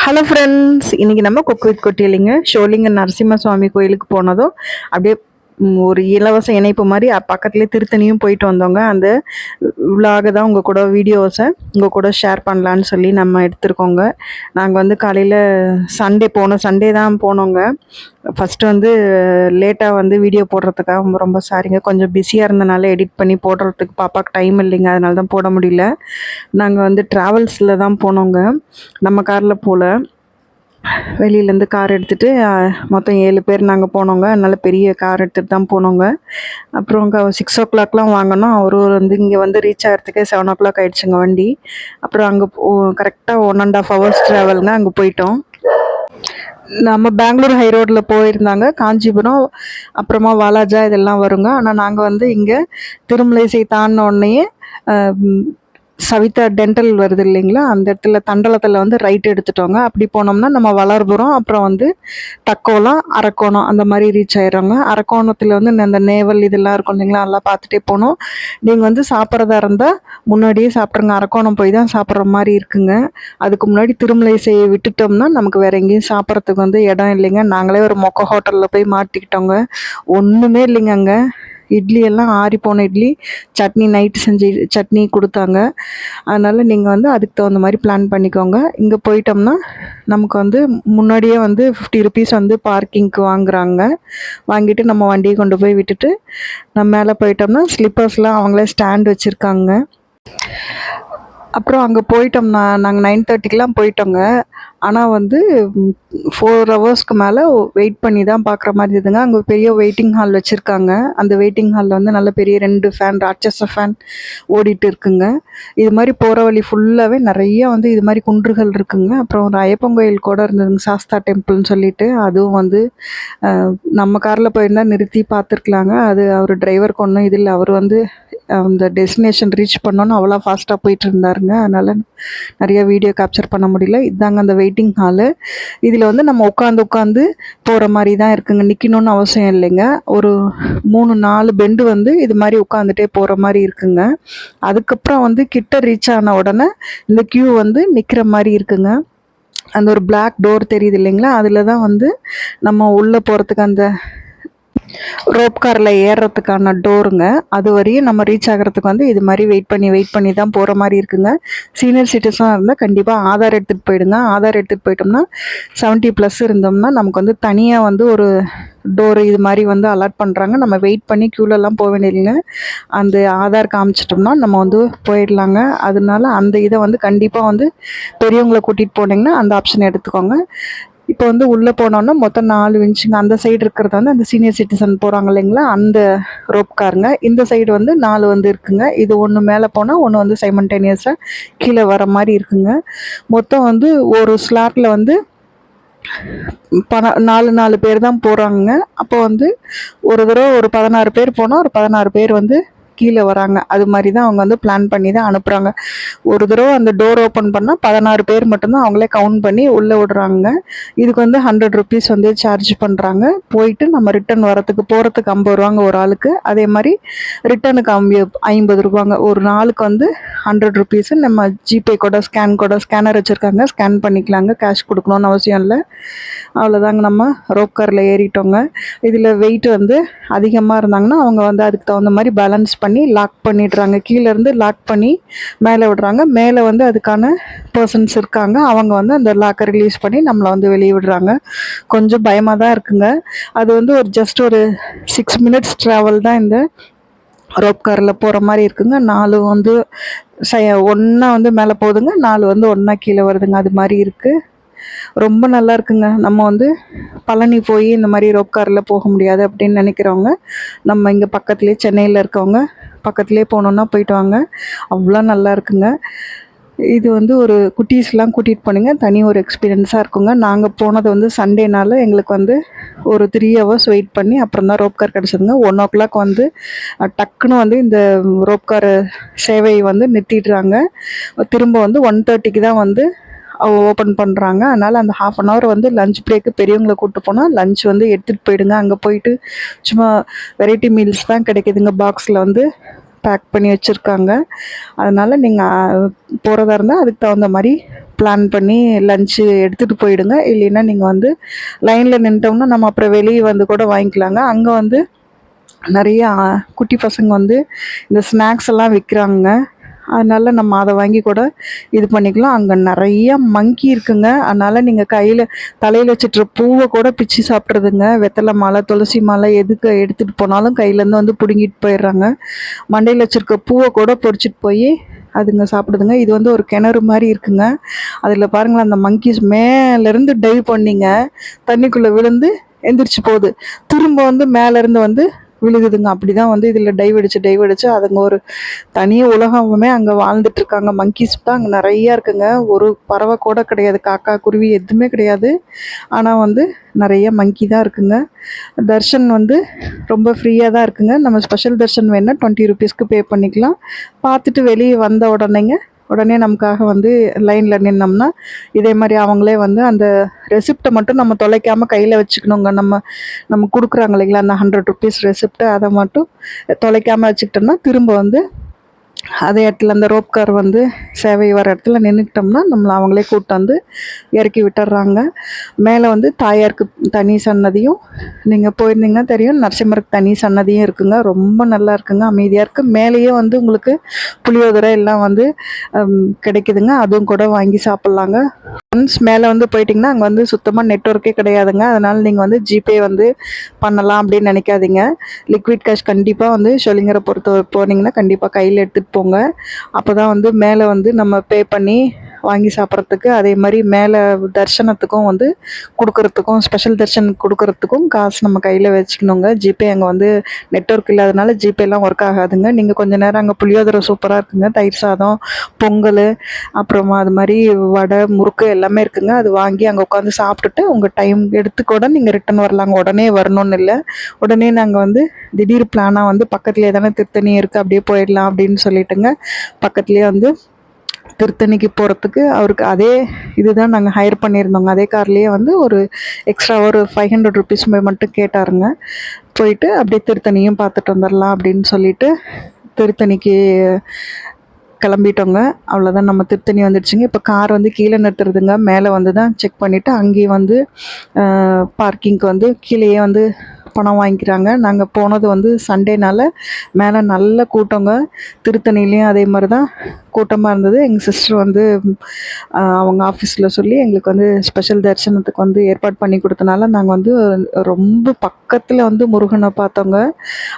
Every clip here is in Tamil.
ஹலோ ஃப்ரெண்ட்ஸ், இன்னைக்கு நம்ம குக் வித் கொட்டிலிங்க ஷோலிங்க நரசிம்ம சுவாமி கோயிலுக்கு போனதும் அப்படியே ஒரு இலவச இணைப்பு மாதிரி பக்கத்துலேயே திருத்தணியும் போயிட்டு வந்தோங்க. அந்த விலாக தான் உங்கள் கூட வீடியோஸை உங்கள் கூட ஷேர் பண்ணலான்னு சொல்லி நம்ம எடுத்திருக்கோங்க. நாங்கள் வந்து காலையில் சண்டே தான் போனோங்க. ஃபஸ்ட்டு வந்து லேட்டாக வந்து வீடியோ போடுறதுக்காக ரொம்ப ரொம்ப சாரிங்க. கொஞ்சம் பிஸியாக இருந்தனால எடிட் பண்ணி போடுறதுக்கு பாப்பாவுக்கு டைம் இல்லைங்க, அதனால தான் போட முடியல. நாங்கள் வந்து ட்ராவல்ஸில் தான் போனோங்க, நம்ம காரில் போகல. வெளியிலேருந்து கார் எடுத்துகிட்டு மொத்தம் 7 பேர் நாங்கள் போனோங்க. அதனால் பெரிய கார் எடுத்துகிட்டு தான் போனோங்க. அப்புறம் அங்கே 6 o'clockலாம் வாங்கினோம். அவரு வந்து இங்கே வந்து ரீச் ஆகிறதுக்கே 7 o'clock ஆகிடுச்சுங்க வண்டி. அப்புறம் அங்கே கரெக்டாக 1.5 hours ட்ராவலுங்க. அங்கே போயிட்டோம். நம்ம பெங்களூர் ஹை ரோட்டில் போயிருந்தாங்க. காஞ்சிபுரம் அப்புறமா வாலாஜா இதெல்லாம் வருங்க. ஆனால் நாங்கள் வந்து இங்கே திருமலைசை தாண்டின உடனேயே சவிதா டென்டல் வருது இல்லைங்களா, அந்த இடத்துல தண்டலத்தில் வந்து ரைட் எடுத்துட்டோங்க. அப்படி போனோம்னா நம்ம வளர்புரம், அப்புறம் வந்து தக்கோலம், அரக்கோணம் அந்த மாதிரி ரீச் ஆயிடுறோங்க. அரக்கோணத்தில் வந்து இந்த நேவல் இதெல்லாம் இருக்கும் இல்லைங்களா, அதெல்லாம் பார்த்துட்டே போகணும். நீங்கள் வந்து சாப்பிட்றதா இருந்தால் முன்னாடியே சாப்பிட்ருங்க. அரக்கோணம் போய் தான் சாப்பிட்ற மாதிரி இருக்குங்க. அதுக்கு முன்னாடி திருமலைசையை விட்டுட்டோம்னா நமக்கு வேறு எங்கேயும் சாப்பிட்றதுக்கு வந்து இடம் இல்லைங்க. நாங்களே ஒரு மொக்க ஹோட்டலில் போய் மாட்டிக்கிட்டோங்க. ஒன்றுமே இல்லைங்க. அங்கே இட்லி எல்லாம் ஆறி போன இட்லி, சட்னி நைட்டு செஞ்ச சட்னி கொடுத்தாங்க. அதனால் நீங்கள் வந்து அதுக்கு தகுந்த மாதிரி பிளான் பண்ணிக்கோங்க. இங்கே போயிட்டோம்னா நமக்கு வந்து முன்னாடியே வந்து 50 rupees வந்து பார்க்கிங்க்கு வாங்குகிறாங்க. வாங்கிட்டு நம்ம வண்டியை கொண்டு போய் விட்டுட்டு நம்ம மேலே போயிட்டோம்னா ஸ்லிப்பர்ஸ்லாம் அவங்களே ஸ்டாண்ட் வச்சுருக்காங்க. அப்புறம் அங்கே போயிட்டோம்னா நாங்கள் 9:30க்கெலாம் போயிட்டோங்க. ஆனால் வந்து 4 ஹவர்ஸ்க்கு மேலே வெயிட் பண்ணி தான் பார்க்குற மாதிரி இருந்துங்க. அங்கே பெரிய வெயிட்டிங் ஹால் வச்சுருக்காங்க. அந்த வெயிட்டிங் ஹாலில் வந்து நல்ல பெரிய 2 ஃபேன், ராட்சஸ ஃபேன் ஓடிட்டு இருக்குங்க. இது மாதிரி போகிற வழி ஃபுல்லாகவே நிறைய வந்து இது மாதிரி குன்றுகள் இருக்குங்க. அப்புறம் ஒரு ஐயப்பன் கோயில் கூட இருந்ததுங்க, சாஸ்தா டெம்பிள்னு சொல்லிட்டு. அதுவும் வந்து நம்ம காரில் போயிருந்தால் நிறுத்தி பார்த்துருக்கலாங்க. அது அவர் டிரைவருக்கு ஒன்றும் இது இல்லை. அவர் வந்து அந்த டெஸ்டினேஷன் ரீச் பண்ணோன்னு அவ்வளோ ஃபாஸ்ட்டாக போயிட்டு இருந்தாருங்க. அதனால் நிறைய வீடியோ கேப்சர் பண்ண முடியல. இதாங்க அந்த வெயிட்டிங் ஹாலு. இதில் வந்து நம்ம உட்காந்து போகிற மாதிரி தான் இருக்குங்க. நிற்கணும்னு அவசியம் இல்லைங்க. ஒரு 3-4 பெண்டு வந்து இது மாதிரி உட்காந்துட்டே போகிற மாதிரி இருக்குங்க. அதுக்கப்புறம் வந்து கிட்ட ரீச் ஆன உடனே இந்த கியூ வந்து நிற்கிற மாதிரி இருக்குங்க. அந்த ஒரு பிளாக் டோர் தெரியுது இல்லைங்களா, அதில் தான் வந்து நம்ம உள்ளே போகிறதுக்கு அந்த ரோப் காரில் ஏறுறதுக்கான டோருங்க. அது வரையும் நம்ம ரீச் ஆகிறதுக்கு வந்து இது மாதிரி வெயிட் பண்ணி தான் போகிற மாதிரி இருக்குங்க. சீனியர் சிட்டிசனாக இருந்தால் கண்டிப்பாக ஆதார் எடுத்துகிட்டு போயிடுங்க. ஆதார் எடுத்துகிட்டு போயிட்டோம்னா 70+ இருந்தோம்னா நமக்கு வந்து தனியாக வந்து ஒரு டோரு இது மாதிரி வந்து அலாட் பண்ணுறாங்க. நம்ம வெயிட் பண்ணி க்யூலெல்லாம் போக வேண்டியதில்லைங்க. அந்த ஆதார் காமிச்சிட்டோம்னா நம்ம வந்து போயிடலாங்க. அதனால அந்த இதை வந்து கண்டிப்பாக வந்து பெரியவங்களை கூட்டிகிட்டு போனீங்கன்னா அந்த ஆப்ஷன் எடுத்துக்கோங்க. இப்போ வந்து உள்ளே போனோன்னா மொத்தம் 4 இன்ச்சுங்க. அந்த சைடு இருக்கிறது வந்து அந்த சீனியர் சிட்டிசன் போகிறாங்க இல்லைங்களா, அந்த ரோப் காருங்க. இந்த சைடு வந்து 4 வந்து இருக்குங்க. இது ஒன்று மேலே போனால் ஒன்று வந்து சைமல்டேனியஸாக கீழே வர மாதிரி இருக்குங்க. மொத்தம் வந்து ஒரு ஸ்லாட்டில் வந்து 4 பேர் தான் போகிறாங்க. அப்போ வந்து ஒரு தடவை ஒரு 16 பேர் போனால் ஒரு 16 பேர் வந்து கீழே வராங்க. அது மாதிரி தான் அவங்க வந்து பிளான் பண்ணி தான் அனுப்புகிறாங்க. ஒரு தடவை அந்த டோர் ஓப்பன் பண்ணால் 16 பேர் மட்டும்தான் அவங்களே கவுண்ட் பண்ணி உள்ளே விடுறாங்க. இதுக்கு வந்து 100 rupees வந்து சார்ஜ் பண்ணுறாங்க. போயிட்டு நம்ம ரிட்டன் வரத்துக்கு போகிறதுக்கு 50 ரூபாங்க ஒரு ஆளுக்கு. அதே மாதிரி ரிட்டனுக்கு 50 ரூபாங்க. ஒரு நாளுக்கு வந்து 100 rupees. நம்ம ஜிபே கூட ஸ்கேனர் வச்சுருக்காங்க, ஸ்கேன் பண்ணிக்கலாங்க. கேஷ் கொடுக்கணுன்னு அவசியம் இல்லை. அவ்வளோதாங்க. நம்ம ரோப் காரில் ஏறிட்டோங்க. இதில் வெயிட் வந்து அதிகமாக இருந்தாங்கன்னா அவங்க வந்து அதுக்கு தகுந்த மாதிரி பேலன்ஸ் பண்ணி லாக் பண்ணிடுறாங்க. கீழேருந்து லாக் பண்ணி மேலே விடுறாங்க. மேலே வந்து அதுக்கான பர்சன்ஸ் இருக்காங்க. அவங்க வந்து அந்த லாக்கை ரிலீஸ் பண்ணி நம்மளை வந்து வெளியே விடுறாங்க. கொஞ்சம் பயமாக தான் இருக்குங்க. அது வந்து ஜஸ்ட் ஒரு 6 minutes ட்ராவல் தான் இந்த ரோப் காரில் போகிற மாதிரி இருக்குங்க. 4 வந்து ஒன்றா வந்து மேலே போகுதுங்க, 4 வந்து ஒன்றா கீழே வருதுங்க. அது மாதிரி இருக்குது. ரொம்ப நல்லா இருக்குங்க. நம்ம வந்து பழனி போய் இந்த மாதிரி ரோப் காரில் போக முடியாது அப்படின்னு நினைக்கிறவங்க நம்ம இங்கே பக்கத்துலேயே சென்னையில் இருக்கவங்க பக்கத்துலேயே போனோன்னா போயிட்டு வாங்க. அவ்வளோ நல்லா இருக்குங்க. இது வந்து ஒரு குட்டீஸ்லாம் கூட்டிகிட்டு போனீங்க, தனி ஒரு எக்ஸ்பீரியன்ஸாக இருக்குங்க. நாங்கள் போனது வந்து சண்டேனால எங்களுக்கு வந்து ஒரு 3 hours வெயிட் பண்ணி அப்புறம் தான் ரோப் கார் கிடச்சிதுங்க. 1 o'clock வந்து டக்குன்னு வந்து இந்த ரோப் கார் சேவை வந்து நிறுத்திடுறாங்க. திரும்ப வந்து 1:30க்கு தான் வந்து ஓப்பன் பண்ணுறாங்க. அதனால் அந்த 1/2 hour வந்து லஞ்ச் பிரேக்கு. பெரியவங்களை கூப்பிட்டு போனால் லஞ்ச் வந்து எடுத்துகிட்டு போயிடுங்க. அங்கே போயிட்டு சும்மா வெரைட்டி மீல்ஸ் தான் கிடைக்குதுங்க. பாக்ஸில் வந்து பேக் பண்ணி வச்சுருக்காங்க. அதனால் நீங்கள் போகிறதா இருந்தால் அதுக்கு தகுந்த மாதிரி பிளான் பண்ணி லஞ்சு எடுத்துகிட்டு போயிடுங்க. இல்லைன்னா நீங்கள் வந்து லைனில் நின்ட்டோம்னா நம்ம அப்புறம் வெளியே வந்து கூட வாங்கிக்கலாங்க. அங்கே வந்து நிறைய குட்டி பசங்க வந்து இந்த ஸ்நாக்ஸ் எல்லாம் விற்கிறாங்க. அதனால நம்ம அதை வாங்கி கூட இது பண்ணிக்கலாம். அங்கே நிறைய மங்கி இருக்குங்க. அதனால் நீங்கள் தலையில் வச்சுட்டு பூவை கூட பிச்சு சாப்பிட்றதுங்க. வெத்தலை மாலை, துளசி மாலை எதுக்கு எடுத்துகிட்டு போனாலும் கையிலேருந்து வந்து பிடுங்கிட்டு போயிடுறாங்க. மண்டையில் வச்சுருக்க பூவை கூட பொறிச்சிட்டு போய் அதுங்க சாப்பிடுதுங்க. இது வந்து ஒரு கிணறு மாதிரி இருக்குங்க. அதில் பாருங்களேன், அந்த மங்கீஸ் மேலேருந்து டைவ் பண்ணிங்க தண்ணிக்குள்ளே விழுந்து எந்திரிச்சு போகுது. திரும்ப வந்து மேலேருந்து வந்து விழுகுதுங்க. அப்படி தான் வந்து இதில் டைவ் அடித்து அதுங்க ஒரு தனி உலகமே அங்கே வாழ்ந்துட்டு இருக்காங்க. மங்கீஸ் தான் அங்கே நிறையா இருக்குங்க. ஒரு பறவை கூட கிடையாது, காக்கா குருவி எதுவுமே கிடையாது. ஆனால் வந்து நிறைய மங்கி தான் இருக்குங்க. தர்ஷன் வந்து ரொம்ப ஃப்ரீயாக தான் இருக்குங்க. நம்ம ஸ்பெஷல் தர்ஷன் வேணால் 20 ருபீஸ்க்கு பே பண்ணிக்கலாம். பார்த்துட்டு வெளியே வந்த உடனே நமக்காக வந்து லைனில் நின்னோம்னா இதே மாதிரி அவங்களே வந்து அந்த ரெசிப்டை மட்டும் நம்ம தொலைக்காமல் கையில் வச்சுக்கணுங்க. நம்ம கொடுக்குறாங்க இல்லைங்களா அந்த 100 ருபீஸ் ரெசிப்டை, அதை மட்டும் தொலைக்காமல் வச்சுக்கிட்டோம்னா திரும்ப வந்து அதே இடத்துல அந்த ரோப் கார் வந்து சேவை வர இடத்துல நின்றுக்கிட்டோம்னா நம்மளை அவங்களே கூப்பிட்டு வந்து இறக்கி விட்டுறாங்க. மேலே வந்து தாயாருக்கு தனி சன்னதியும், நீங்கள் போயிருந்தீங்கன்னா தெரியும், நரசிம்மருக்கு தனி சன்னதியும் இருக்குங்க. ரொம்ப நல்லா இருக்குங்க, அமைதியாக இருக்குது. மேலேயே வந்து உங்களுக்கு புளியோதரை எல்லாம் வந்து கிடைக்குதுங்க. அதுவும் கூட வாங்கி சாப்பிட்லாங்க. ஒன்ஸ் மேலே வந்து போயிட்டிங்கன்னா அங்கே வந்து சுத்தமாக நெட்ஒர்க்கே கிடையாதுங்க. அதனால் நீங்கள் வந்து ஜிபே வந்து பண்ணலாம் அப்படின்னு நினைக்காதீங்க. லிக்விட் கேஷ் கண்டிப்பாக வந்து ஷொலிங்கரை போனீங்கன்னா கண்டிப்பாக கையில் எடுத்துகிட்டு போங்க. அப்போ தான் வந்து மேலே வந்து நம்ம பே பண்ணி வாங்கி சாப்பிட்றதுக்கு, அதே மாதிரி மேலே தரிசனத்துக்கும் வந்து கொடுக்கறதுக்கும், ஸ்பெஷல் தர்ஷன் கொடுக்கறதுக்கும் காசு நம்ம கையில் வச்சுக்கணுங்க. ஜிபே அங்கே வந்து நெட்ஒர்க் இல்லாதனால ஜிபேலாம் ஒர்க் ஆகாதுங்க. நீங்கள் கொஞ்சம் நேரம் அங்கே புளியோதரை சூப்பராக இருக்குங்க, தயிர் சாதம், பொங்கல், அப்புறமா அது மாதிரி வடை, முறுக்கு எல்லாமே இருக்குங்க. அது வாங்கி அங்கே உட்காந்து சாப்பிட்டுட்டு உங்கள் டைம் எடுத்து கூட நீங்கள் ரிட்டன் வரலாங்க. உடனே வரணும்னு இல்லை. உடனே நாங்கள் வந்து திடீர் பிளானாக வந்து பக்கத்துலேயே தானே திருத்தணி இருக்குது, அப்படியே போயிடலாம் அப்படின்னு சொல்லிட்டுங்க பக்கத்துலேயே வந்து திருத்தணிக்கு போகிறதுக்கு அவருக்கு அதே இதுதான் நாங்கள் ஹையர் பண்ணியிருந்தோங்க. அதே கார்லேயே வந்து ஒரு எக்ஸ்ட்ரா ஒரு 500 ருபீஸ் மட்டும் கேட்டாருங்க. போயிட்டு அப்படியே திருத்தணியும் பார்த்துட்டு வந்துடலாம் அப்படின்னு சொல்லிட்டு திருத்தணிக்கு கிளம்பிட்டோங்க. அவ்வளோதான், நம்ம திருத்தணி வந்துடுச்சுங்க. இப்போ கார் வந்து கீழே நிறுத்துறதுங்க. மேலே வந்து தான் செக் பண்ணிவிட்டு அங்கேயும் வந்து பார்க்கிங்க்கு வந்து கீழேயே வந்து பணம் வாங்கிக்கிறாங்க. நாங்கள் போனது வந்து சண்டேனால மேலே நல்ல கூட்டங்க. திருத்தணிலையும் அதே மாதிரி தான் கூட்டமாக இருந்தது. எங்கள் சிஸ்டர் வந்து அவங்க ஆஃபீஸில் சொல்லி எங்களுக்கு வந்து ஸ்பெஷல் தரிசனத்துக்கு வந்து ஏற்பாடு பண்ணி கொடுத்தனால நாங்கள் வந்து ரொம்ப பக்கத்தில் வந்து முருகனை பார்த்தோங்க.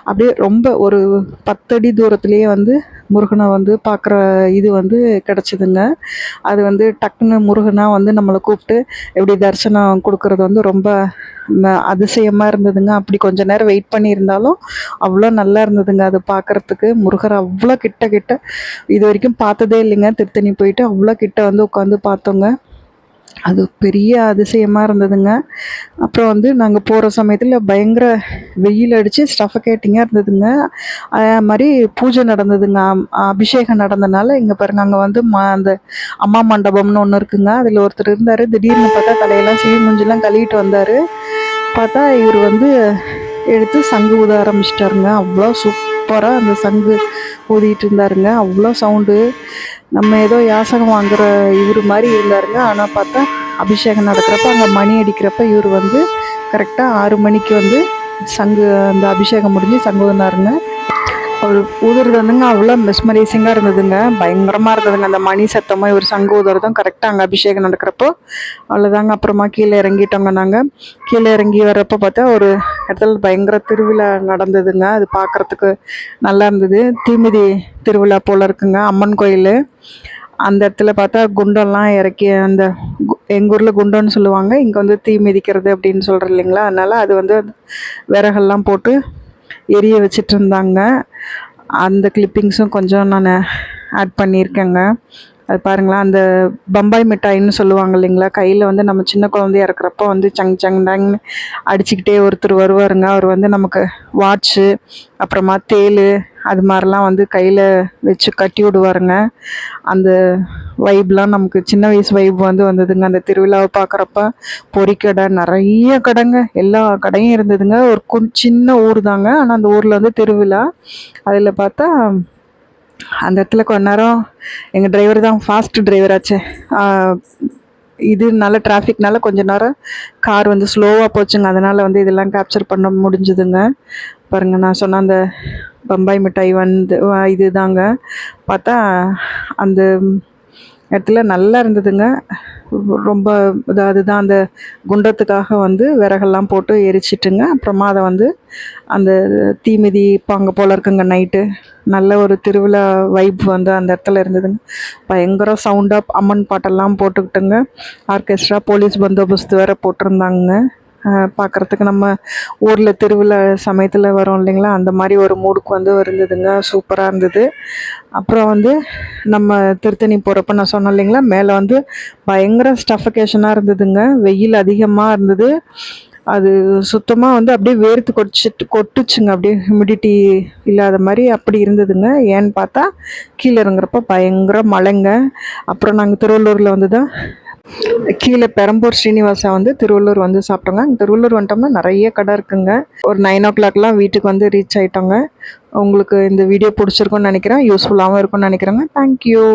அப்படியே ரொம்ப ஒரு 10 அடி தூரத்துலேயே வந்து முருகனை வந்து பார்க்குற இது வந்து கிடச்சிதுங்க. அது வந்து டக்குன்னு முருகனாக வந்து நம்மளை கூப்பிட்டு எப்படி தரிசனம் கொடுக்கறது வந்து ரொம்ப அதிசயமாக இருந்ததுங்க. அப்படி கொஞ்ச நேரம் வெயிட் பண்ணியிருந்தாலும் அவ்வளோ நல்லா இருந்ததுங்க அது பார்க்குறதுக்கு. முருகர் அவ்வளோ கிட்ட இது வரைக்கும் பார்த்ததே இல்லைங்க. திருத்தணி போயிட்டு அவ்வளோ கிட்ட வந்து உட்காந்து பார்த்தோங்க. அது பெரிய அதிசயமாக இருந்ததுங்க. அப்புறம் வந்து நாங்கள் போகிற சமயத்தில் பயங்கர வெயில் அடித்து ஸ்டஃபகேட்டிங்காக இருந்ததுங்க. அதே மாதிரி பூஜை நடந்ததுங்க. அபிஷேகம் நடந்தனால இங்கே பாருங்கள், அங்கே வந்து அந்த அம்மா மண்டபம்னு ஒன்று இருக்குங்க. அதில் ஒருத்தர் இருந்தார். திடீர்னு பார்த்தா தலையெல்லாம் சீ மூஞ்சிலாம் கழுவிட்டு வந்தார். பார்த்தா இவர் வந்து எடுத்து சங்கு ஊத ஆரம்பிச்சிட்டாருங்க. அவ்வளோ சூப்பராக அந்த சங்கு ஊதிட்டு இருந்தாருங்க. அவ்வளோ சவுண்டு. நம்ம ஏதோ யாசகம் வாங்குகிற இவர் மாதிரி இருந்தாருங்க. ஆனால் பார்த்தா அபிஷேகம் நடக்கிறப்ப அங்கே மணி அடிக்கிறப்ப இவர் வந்து கரெக்டாக 6 மணிக்கு வந்து சங்கு அந்த அபிஷேகம் முடிஞ்சு சங்கு ஊதினாருங்க. அவர் ஊதுறது வந்துங்க அவ்வளோ மெஸ்மரைசிங்காக இருந்ததுங்க. பயங்கரமாக இருந்ததுங்க அந்த மணி சத்தமாக. இவர் சங்கு ஊதுறதும் கரெக்டாக அங்கே அபிஷேகம் நடக்கிறப்போ அவ்வளோதாங்க. அப்புறமா கீழே இறங்கிட்டோங்க. நாங்கள் கீழே இறங்கி வர்றப்போ பார்த்தா ஒரு இடத்துல பயங்கர திருவிழா நடந்ததுங்க. அது பார்க்குறதுக்கு நல்லா இருந்தது. தீமிதி திருவிழா போல் இருக்குங்க. அம்மன் கோயில் அந்த இடத்துல பார்த்தா குண்டெல்லாம் இறக்கி, அந்த எங்கள் ஊரில் குண்டோன்னு சொல்லுவாங்க, இங்கே வந்து தீ மிதிக்கிறது அப்படின்னு சொல்கிறோம் இல்லைங்களா. அதனால் அது வந்து விறகெல்லாம் போட்டு எரிய வச்சிட்டு இருந்தாங்க. அந்த கிளிப்பிங்ஸும் கொஞ்சம் நான் ஆட் பண்ணியிருக்கேங்க. அது பாருங்களேன், அந்த பம்பாய் மிட்டாயின்னு சொல்லுவாங்க இல்லைங்களா, கையில் வந்து நம்ம சின்ன குழந்தையா இருக்கிறப்போ வந்து சங் சங் டங்னு அடிச்சுக்கிட்டே ஒருத்தர் வருவாருங்க. அவர் வந்து நமக்கு வாட்ச்சு, அப்புறமா தேள், அது மாதிரிலாம் வந்து கையில் வச்சு கட்டி விடுவாருங்க. அந்த வைப்லாம் நமக்கு சின்ன வயசு வைப் வந்து வந்ததுங்க அந்த திருவிழாவை பார்க்குறப்ப. பொறிக்கடை, நிறைய கடைங்க, எல்லா கடையும் இருந்ததுங்க. ஒரு சின்ன ஊர் தாங்க, ஆனால் அந்த ஊரில் வந்து திருவிழா. அதில் பார்த்தா அந்த இடத்துல கொஞ்ச நேரம் எங்கள் டிரைவர் தான் ஃபாஸ்ட் டிரைவராச்சே. இது நல்ல டிராஃபிக்னால கொஞ்ச நேரம் கார் வந்து ஸ்லோவாக போச்சுங்க. அதனால் வந்து இதெல்லாம் கேப்சர் பண்ண முடிஞ்சுதுங்க. பாருங்கள், நான் சொன்ன அந்த பம்பாய் மிட்டாய் வந்து இதுதாங்க. பார்த்தா அந்த இடத்துல நல்லா இருந்ததுங்க. ரொம்ப அதுதான் அந்த குண்டத்துக்காக வந்து விறகெல்லாம் போட்டு எரிச்சிட்டுங்க. அப்புறமா அதை வந்து அந்த தீ மிதிப்பாங்க போல இருக்குங்க நைட்டு. நல்ல ஒரு திருவிழா வைப் வந்து அந்த இடத்துல இருந்ததுங்க. பயங்கர சவுண்டாக அம்மன் பாட்டெல்லாம் போட்டுக்கிட்டுங்க. ஆர்கெஸ்ட்ரா, போலீஸ் பந்தோபஸ்து வேறு போட்டிருந்தாங்க. பார்க்குறதுக்கு நம்ம ஊரில் திருவிழா சமயத்தில் வரோம் இல்லைங்களா, அந்த மாதிரி ஒரு மூடுக்கு வந்து இருந்ததுங்க. சூப்பராக இருந்தது. அப்புறம் வந்து நம்ம திருத்தணி போகிறப்ப நான் சொன்னேன் இல்லைங்களா, மேலே வந்து பயங்கர ஸ்டஃபகேஷனாக இருந்ததுங்க. வெயில் அதிகமாக இருந்தது. அது சுத்தமாக வந்து அப்படியே வேர்த்து கொட்டுச்சுங்க. அப்படியே ஹியூமிடிட்டி இல்லாத மாதிரி அப்படி இருந்ததுங்க. ஏன்னு பார்த்தா கீழே இறங்குறப்ப பயங்கர மழைங்க. அப்புறம் நாங்கள் திருவள்ளூரில் வந்து தான் கீழே பெரம்பூர் ஸ்ரீனிவாசா வந்து திருவள்ளூர் வந்து சாப்பிட்டோங்க. திருவள்ளூர் வந்துட்டோம்னா நிறைய கடை இருக்குங்க. ஒரு 9 o'clockலாம் வீட்டுக்கு வந்து ரீச் ஆகிட்டோங்க. உங்களுக்கு இந்த வீடியோ பிடிச்சிருக்குன்னு நினைக்கிறேன். யூஸ்ஃபுல்லாகவும் இருக்கும்னு நினைக்கிறேங்க. தேங்க்யூ.